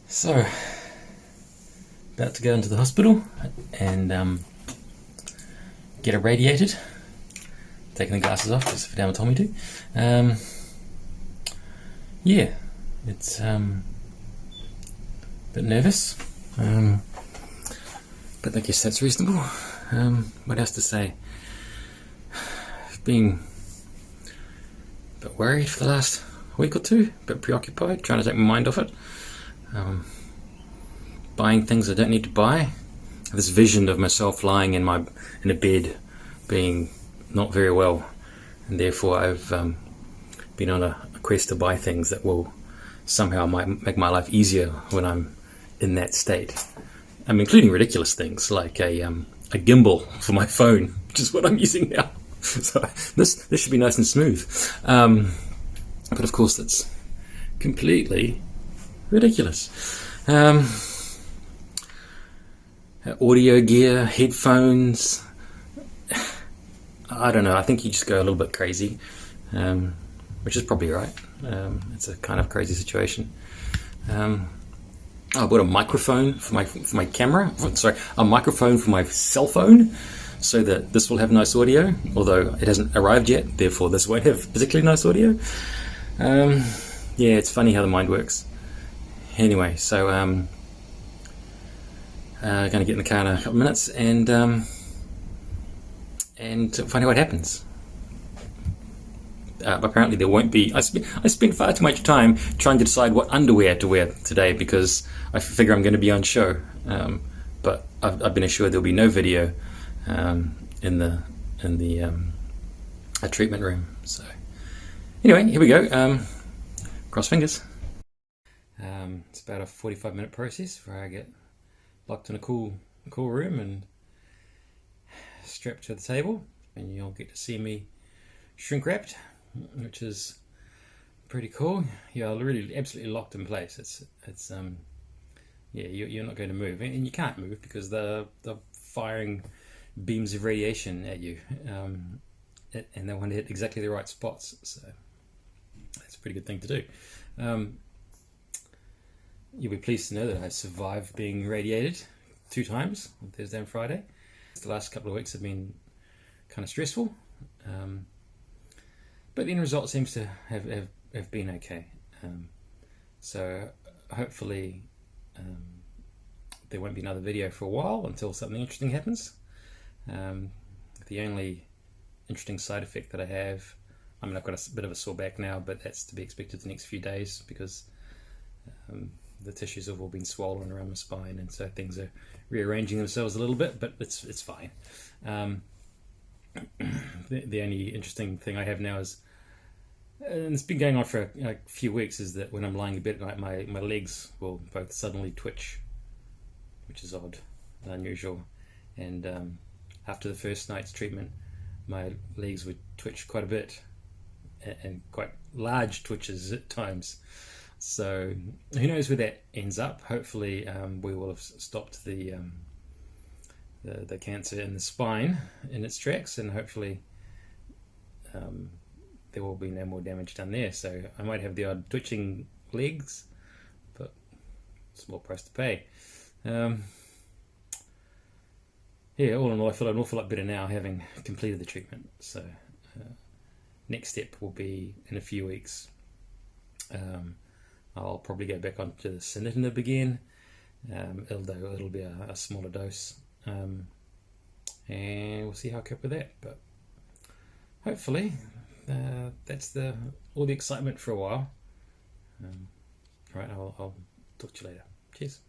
So, about to go into the hospital and get irradiated. Taking the glasses off because Fidama told me to. Yeah, it's a bit nervous, but I guess that's reasonable. What else to say? I've been a bit worried for the last week or two, a bit preoccupied, trying to take my mind off it. Buying things I don't need to buy. This vision of myself lying in a bed, being not very well, and therefore I've been on a quest to buy things that will somehow might make my life easier when I'm in that state. I'm including ridiculous things like a gimbal for my phone, which is what I'm using now. So this should be nice and smooth, but of course that's completely ridiculous. Audio gear, headphones, I don't know, I think you just go a little bit crazy, which is probably right. It's a kind of crazy situation. I bought a microphone for my camera, a microphone for my cell phone, so that this will have nice audio, although it hasn't arrived yet, therefore this won't have particularly nice audio. Yeah, it's funny how the mind works. Anyway, so going to get in the car in a couple of minutes and find out what happens. Apparently there won't be. I spent far too much time trying to decide what underwear to wear today because I figure I'm going to be on show. But I've been assured there'll be no video in the treatment room. So anyway, here we go. Cross fingers. It's about a 45-minute process where I get locked in a cool room and strapped to the table, and you'll get to see me shrink wrapped, which is pretty cool. You're really absolutely locked in place. It's yeah, you're not going to move, and you can't move because they're firing beams of radiation at you, and they want to hit exactly the right spots. So that's a pretty good thing to do. You'll be pleased to know that I survived being radiated 2 times, on Thursday and Friday. The last couple of weeks have been kind of stressful, but the end result seems to have been okay. So hopefully there won't be another video for a while until something interesting happens. The only interesting side effect that I have, I mean, I've got a bit of a sore back now, but that's to be expected the next few days because the tissues have all been swollen around my spine, and so things are rearranging themselves a little bit, but it's fine. The only interesting thing I have now is, and it's been going on for a few weeks, is that when I'm lying in bed at night, my legs will both suddenly twitch, which is odd and unusual. And after the first night's treatment, my legs would twitch quite a bit, and quite large twitches at times. So who knows where that ends up. Hopefully we will have stopped the cancer in the spine in its tracks, and hopefully there will be no more damage done there. So I might have the odd twitching legs, but small price to pay. Yeah, all in all, I feel an awful lot better now having completed the treatment. So next step will be in a few weeks. I'll probably go back onto the sunitinib again, although it'll be a smaller dose, and we'll see how I cope with that. But hopefully that's all the excitement for a while. All right, I'll talk to you later. Cheers.